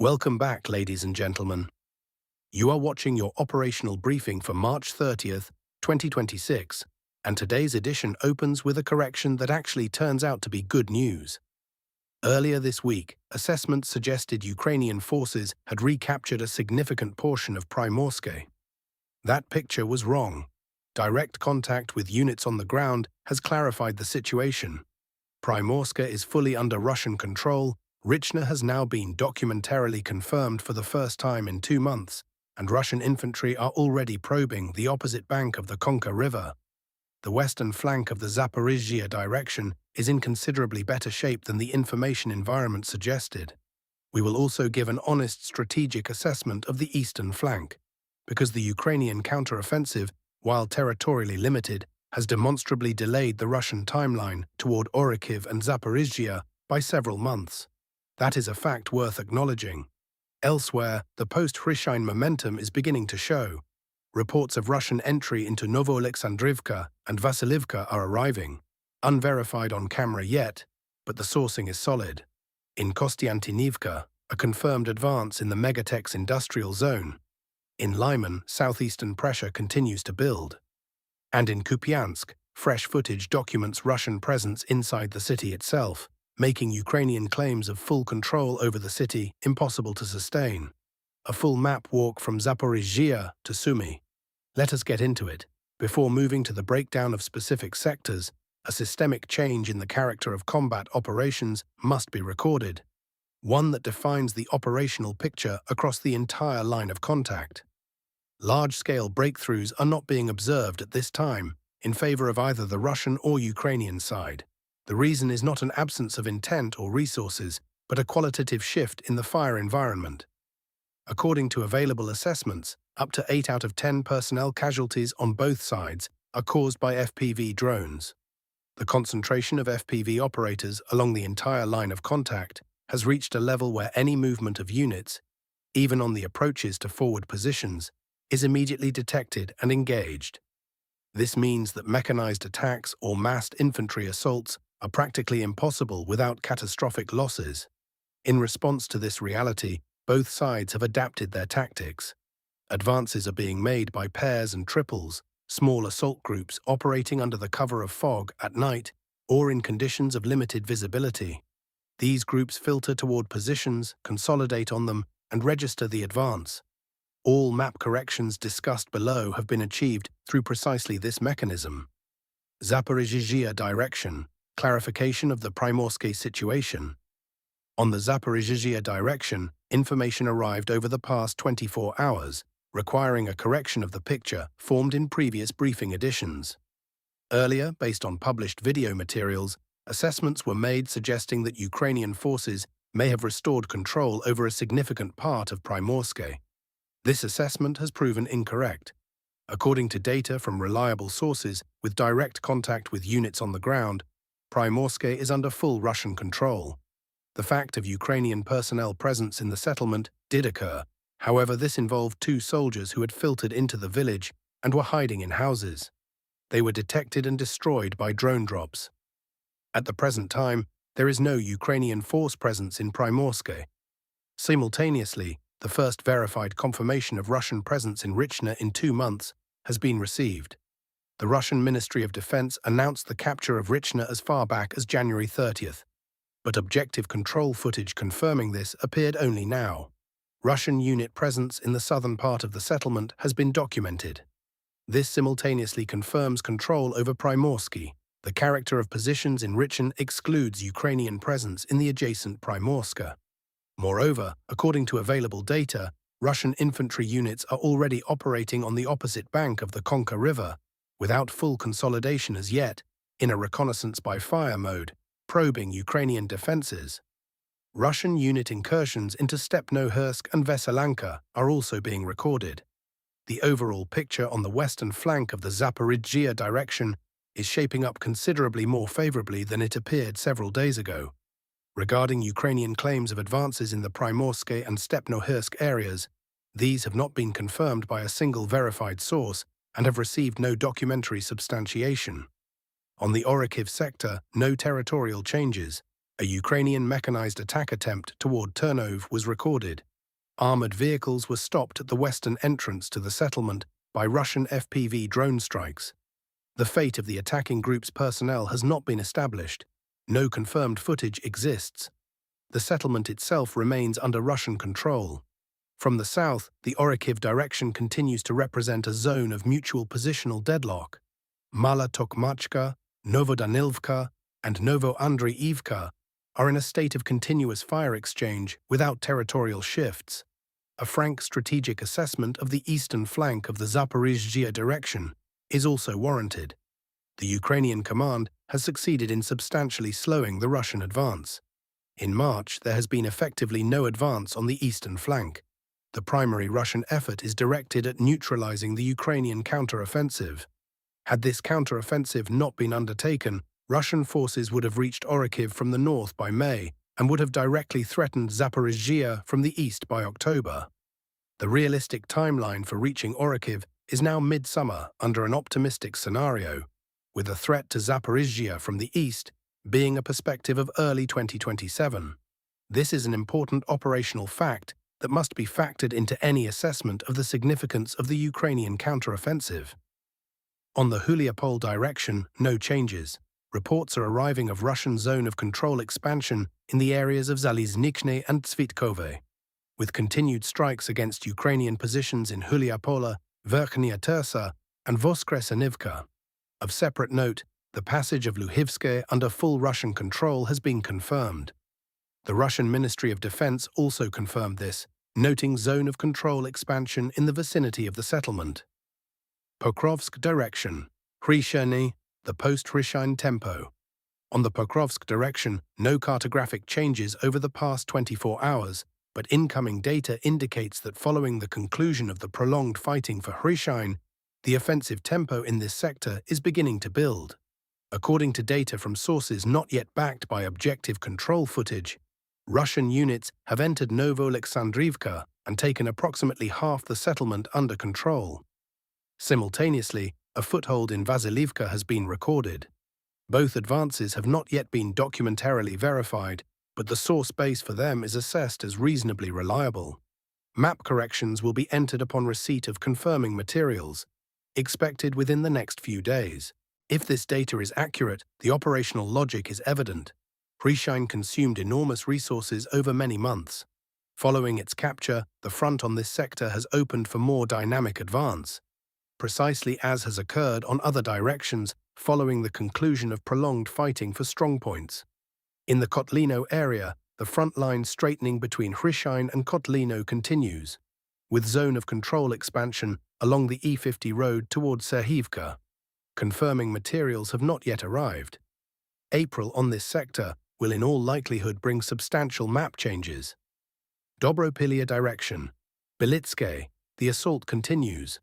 Welcome back, ladies and gentlemen. You are watching your operational briefing for March 30th, 2026, and today's edition opens with a correction that actually turns out to be good news. Earlier this week, assessments suggested Ukrainian forces had recaptured a significant portion of Primorsk. That picture was wrong. Direct contact with units on the ground has clarified the situation. Primorsk is fully under Russian control. Richna has now been documentarily confirmed for the first time in 2 months, and Russian infantry are already probing the opposite bank of the Konka River. The western flank of the Zaporizhia direction is in considerably better shape than the information environment suggested. We will also give an honest strategic assessment of the eastern flank, because the Ukrainian counteroffensive, while territorially limited, has demonstrably delayed the Russian timeline toward Orikhiv and Zaporizhia by several months. That is a fact worth acknowledging. Elsewhere, the post-Hryshine momentum is beginning to show. Reports of Russian entry into Novoalexandrivka and Vasilivka are arriving, unverified on camera yet, but the sourcing is solid. In Kostyantynivka, a confirmed advance in the Megatex industrial zone. In Lyman, southeastern pressure continues to build. And in Kupiansk, fresh footage documents Russian presence inside the city itself, making Ukrainian claims of full control over the city impossible to sustain. A full map walk from Zaporizhia to Sumy. Let us get into it. Before moving to the breakdown of specific sectors, a systemic change in the character of combat operations must be recorded, one that defines the operational picture across the entire line of contact. Large-scale breakthroughs are not being observed at this time in favor of either the Russian or Ukrainian side. The reason is not an absence of intent or resources, but a qualitative shift in the fire environment. According to available assessments, up to 8 out of 10 personnel casualties on both sides are caused by FPV drones. The concentration of FPV operators along the entire line of contact has reached a level where any movement of units, even on the approaches to forward positions, is immediately detected and engaged. This means that mechanized attacks or massed infantry assaults are practically impossible without catastrophic losses. In response to this reality, both sides have adapted their tactics. Advances are being made by pairs and triples, small assault groups operating under the cover of fog at night or in conditions of limited visibility. These groups filter toward positions, consolidate on them, and register the advance. All map corrections discussed below have been achieved through precisely this mechanism. Zaporizhia direction. Clarification of the Primorsk situation. On the Zaporizhia direction, information arrived over the past 24 hours, requiring a correction of the picture formed in previous briefing editions. Earlier, based on published video materials, assessments were made suggesting that Ukrainian forces may have restored control over a significant part of Primorsk. This assessment has proven incorrect. According to data from reliable sources with direct contact with units on the ground, Primorsk is under full Russian control. The fact of Ukrainian personnel presence in the settlement did occur. However, this involved 2 soldiers who had filtered into the village and were hiding in houses. They were detected and destroyed by drone drops. At the present time, there is no Ukrainian force presence in Primorsk. Simultaneously, the first verified confirmation of Russian presence in Richna in 2 months has been received. The Russian Ministry of Defense announced the capture of Richna as far back as January 30th, but objective control footage confirming this appeared only now. Russian unit presence in the southern part of the settlement has been documented. This simultaneously confirms control over Primorsk. The character of positions in Richna excludes Ukrainian presence in the adjacent Primorsk. Moreover, according to available data, Russian infantry units are already operating on the opposite bank of the Konka River, without full consolidation as yet, in a reconnaissance by fire mode, probing Ukrainian defenses. Russian unit incursions into Stepnohursk and Veselanka are also being recorded. The overall picture on the western flank of the Zaporizhia direction is shaping up considerably more favorably than it appeared several days ago. Regarding Ukrainian claims of advances in the Primorsk and Stepnohursk areas, these have not been confirmed by a single verified source and have received no documentary substantiation. On the Orikhiv sector, no territorial changes. A Ukrainian mechanized attack attempt toward Ternov was recorded. Armored vehicles were stopped at the western entrance to the settlement by Russian FPV drone strikes. The fate of the attacking group's personnel has not been established. No confirmed footage exists. The settlement itself remains under Russian control. From the south, the Orikhiv direction continues to represent a zone of mutual positional deadlock. Mala Tokmachka, Novodanilivka, and Novoandriivka are in a state of continuous fire exchange without territorial shifts. A frank strategic assessment of the eastern flank of the Zaporizhia direction is also warranted. The Ukrainian command has succeeded in substantially slowing the Russian advance. In March, there has been effectively no advance on the eastern flank. The primary Russian effort is directed at neutralizing the Ukrainian counteroffensive. Had this counteroffensive not been undertaken, Russian forces would have reached Orikhiv from the north by May and would have directly threatened Zaporizhia from the east by October. The realistic timeline for reaching Orikhiv is now midsummer under an optimistic scenario, with a threat to Zaporizhia from the east being a perspective of early 2027. This is an important operational fact that must be factored into any assessment of the significance of the Ukrainian counteroffensive. On the Huliapol direction, no changes. Reports are arriving of Russian zone of control expansion in the areas of Zaliznichne and Tsvitkove, with continued strikes against Ukrainian positions in Huliapola, Verkhnya Tersa, and Voskresenivka. Of separate note, the passage of Luhivske under full Russian control has been confirmed. The Russian Ministry of Defense also confirmed this, noting zone of control expansion in the vicinity of the settlement. Pokrovsk direction, Hryshiny, the post-Hryshyn tempo. On the Pokrovsk direction, no cartographic changes over the past 24 hours, but incoming data indicates that following the conclusion of the prolonged fighting for Hryshyn, the offensive tempo in this sector is beginning to build. According to data from sources not yet backed by objective control footage, Russian units have entered Novo-Alexandrivka and taken approximately half the settlement under control. Simultaneously, a foothold in Vasilivka has been recorded. Both advances have not yet been documentarily verified, but the source base for them is assessed as reasonably reliable. Map corrections will be entered upon receipt of confirming materials, expected within the next few days. If this data is accurate, the operational logic is evident. Hryshyn consumed enormous resources over many months. Following its capture, the front on this sector has opened for more dynamic advance, precisely as has occurred on other directions following the conclusion of prolonged fighting for strongpoints. In the Kotlino area, the front line straightening between Hryshyn and Kotlino continues, with zone of control expansion along the E50 road towards Serhivka. Confirming materials have not yet arrived. April on this sector will in all likelihood bring substantial map changes. Dobropilya direction, Belitske, the assault continues.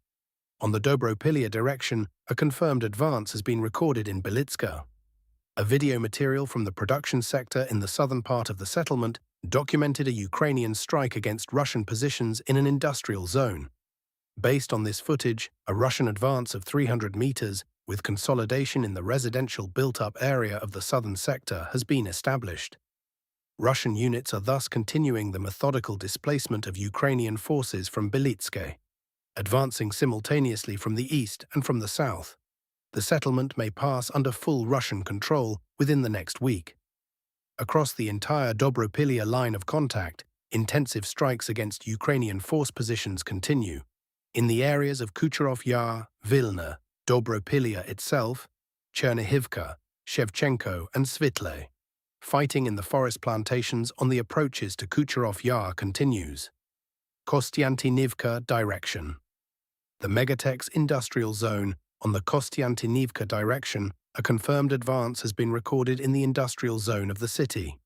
On the Dobropilya direction, a confirmed advance has been recorded in Belitska. A video material from the production sector in the southern part of the settlement documented a Ukrainian strike against Russian positions in an industrial zone. Based on this footage, a Russian advance of 300 meters with consolidation in the residential built-up area of the southern sector has been established. Russian units are thus continuing the methodical displacement of Ukrainian forces from Belitske, advancing simultaneously from the east and from the south. The settlement may pass under full Russian control within the next week. Across the entire Dobropilya line of contact, intensive strikes against Ukrainian force positions continue. In the areas of Kucherov Yar, Vilna, Dobropilya itself, Chernihivka, Shevchenko, and Svitle. Fighting in the forest plantations on the approaches to Kucherov Yar continues. Kostyantynivka direction. The Megatex industrial zone on the Kostyantynivka direction, a confirmed advance has been recorded in the industrial zone of the city.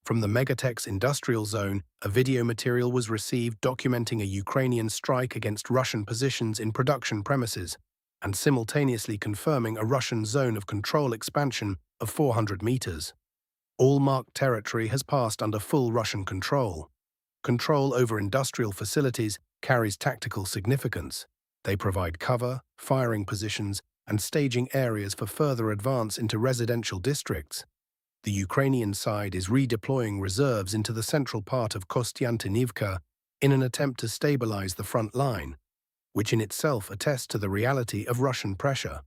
From the Megatex industrial zone, a video material was received documenting a Ukrainian strike against Russian positions in production premises, and simultaneously confirming a Russian zone of control expansion of 400 meters. All marked territory has passed under full Russian control. Control over industrial facilities carries tactical significance. They provide cover, firing positions, and staging areas for further advance into residential districts. The Ukrainian side is redeploying reserves into the central part of Kostyantynivka in an attempt to stabilize the front line, which in itself attests to the reality of Russian pressure.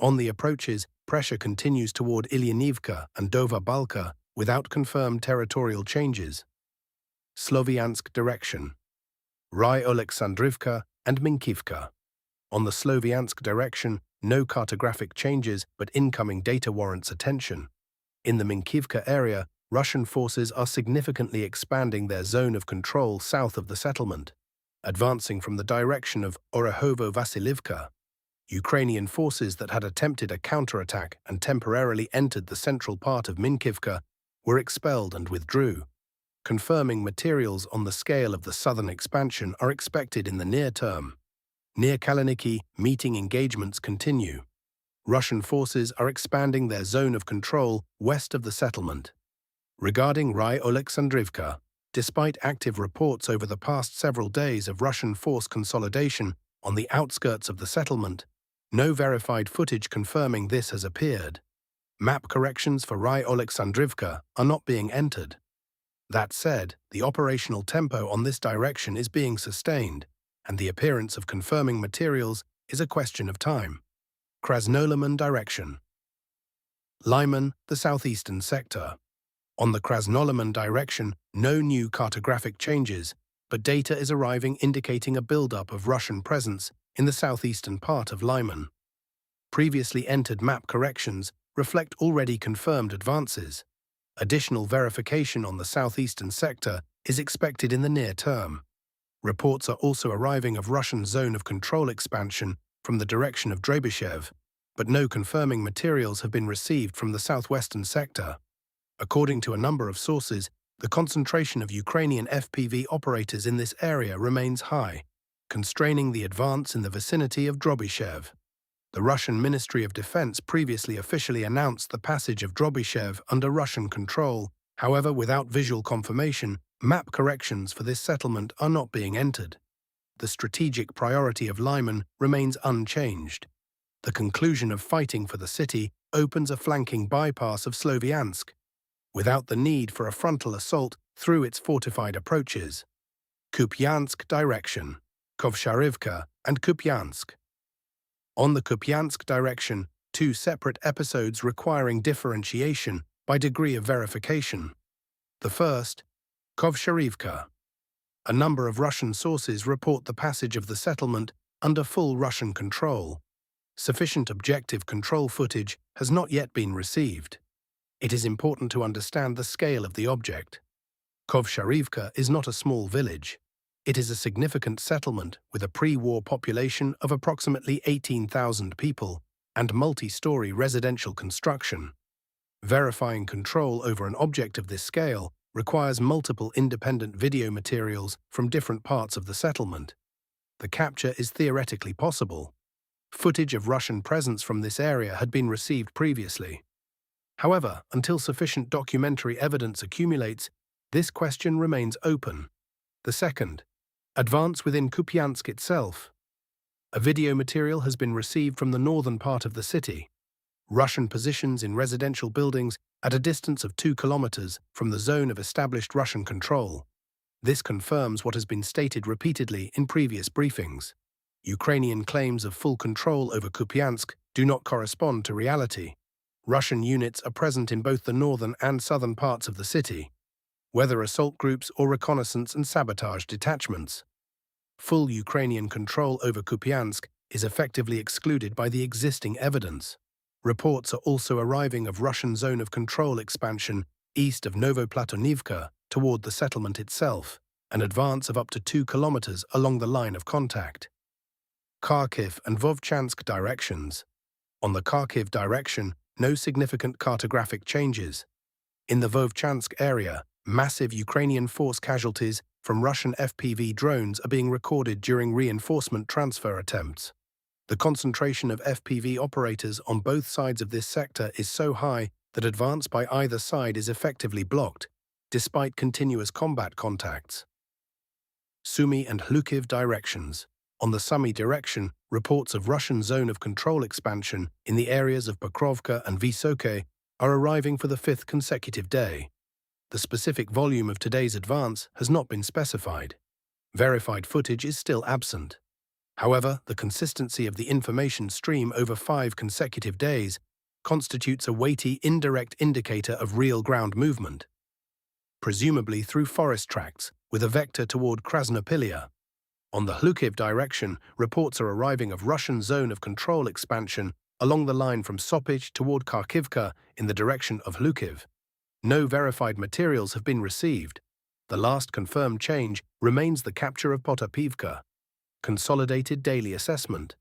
On the approaches, pressure continues toward Ilyanivka and Dova Balka without confirmed territorial changes. Sloviansk direction. Alexandrivka and Minkivka. On the Sloviansk direction, no cartographic changes, but incoming data warrants attention. In the Minkivka area, Russian forces are significantly expanding their zone of control south of the settlement, advancing from the direction of Orikhiv. Ukrainian forces that had attempted a counterattack and temporarily entered the central part of Minkivka were expelled and withdrew, confirming materials on the scale of the southern expansion are expected in the near term. Near Kaliniki, meeting engagements continue. Russian forces are expanding their zone of control west of the settlement. Regarding Alexandrivka, despite active reports over the past several days of Russian force consolidation on the outskirts of the settlement, no verified footage confirming this has appeared. Map corrections for Alexandrivka are not being entered. That said, the operational tempo on this direction is being sustained, and the appearance of confirming materials is a question of time. Lyman direction. Lyman, the southeastern sector. On the Lyman direction, no new cartographic changes, but data is arriving indicating a buildup of Russian presence in the southeastern part of Lyman. Previously entered map corrections reflect already confirmed advances. Additional verification on the southeastern sector is expected in the near term. Reports are also arriving of Russian zone of control expansion from the direction of Drapatyi, but no confirming materials have been received from the southwestern sector. According to a number of sources, the concentration of Ukrainian FPV operators in this area remains high, constraining the advance in the vicinity of Drapatyi. The Russian Ministry of Defense previously officially announced the passage of Drapatyi under Russian control. However, without visual confirmation, map corrections for this settlement are not being entered. The strategic priority of Lyman remains unchanged. The conclusion of fighting for the city opens a flanking bypass of Sloviansk, without the need for a frontal assault through its fortified approaches. Kupiansk direction. Kovsharivka and Kupiansk. On the Kupiansk direction, two separate episodes requiring differentiation by degree of verification. The first, Kovsharivka. A number of Russian sources report the passage of the settlement under full Russian control. Sufficient objective control footage has not yet been received. It is important to understand the scale of the object. Kovsharivka is not a small village. It is a significant settlement with a pre-war population of approximately 18,000 people and multi-story residential construction. Verifying control over an object of this scale requires multiple independent video materials from different parts of the settlement. The capture is theoretically possible. Footage of Russian presence from this area had been received previously. However, until sufficient documentary evidence accumulates, this question remains open. The second, advance within Kupiansk itself. A video material has been received from the northern part of the city. Russian positions in residential buildings at a distance of 2 kilometers from the zone of established Russian control. This confirms what has been stated repeatedly in previous briefings. Ukrainian claims of full control over Kupiansk do not correspond to reality. Russian units are present in both the northern and southern parts of the city, whether assault groups or reconnaissance and sabotage detachments. Full Ukrainian control over Kupiansk is effectively excluded by the existing evidence. Reports are also arriving of Russian zone of control expansion east of Novoplatonivka toward the settlement itself, an advance of up to 2 kilometers along the line of contact. Kharkiv and Vovchansk directions. On the Kharkiv direction, no significant cartographic changes. In the Vovchansk area, massive Ukrainian force casualties from Russian FPV drones are being recorded during reinforcement transfer attempts. The concentration of FPV operators on both sides of this sector is so high that advance by either side is effectively blocked, despite continuous combat contacts. Sumy and Luch directions. On the Sumy direction, reports of Russian zone of control expansion in the areas of Pokrovsk and Vysoke are arriving for the fifth consecutive day. The specific volume of today's advance has not been specified. Verified footage is still absent. However, the consistency of the information stream over 5 consecutive days constitutes a weighty indirect indicator of real ground movement, presumably through forest tracts with a vector toward Krasnopilia. On the Kharkiv direction, reports are arriving of Russian zone of control expansion along the line from Sopich toward Kharkivka in the direction of Kharkiv. No verified materials have been received. The last confirmed change remains the capture of Potapivka. Consolidated daily assessment.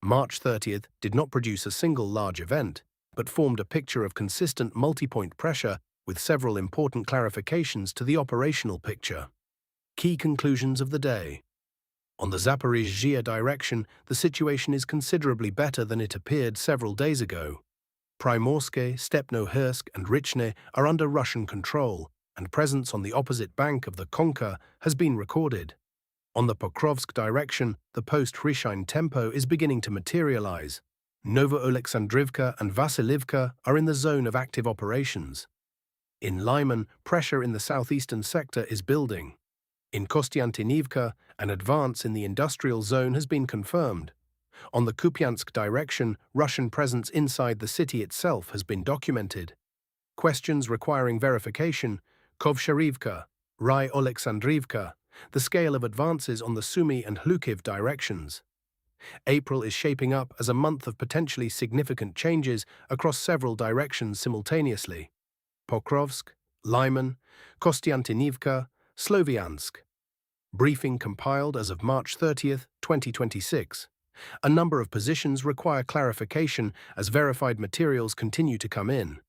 March 30th did not produce a single large event, but formed a picture of consistent multi-point pressure with several important clarifications to the operational picture. Key conclusions of the day. On the Zaporizhia direction, the situation is considerably better than it appeared several days ago. Primorske, Stepnohersk and Richne are under Russian control, and presence on the opposite bank of the Konka has been recorded. On the Pokrovsk direction, the post-Hryshine tempo is beginning to materialize. Novo-Oleksandrivka and Vasiliivka are in the zone of active operations. In Lyman, pressure in the southeastern sector is building. In Kostyantynivka, an advance in the industrial zone has been confirmed. On the Kupiansk direction, Russian presence inside the city itself has been documented. Questions requiring verification: Kovsharivka, Ry-Oleksandrivka, the scale of advances on the Sumy and Luch directions. April is shaping up as a month of potentially significant changes across several directions simultaneously. Pokrovsk, Lyman, Kostyantynivka, Sloviansk. Briefing compiled as of March 30th, 2026. A number of positions require clarification as verified materials continue to come in.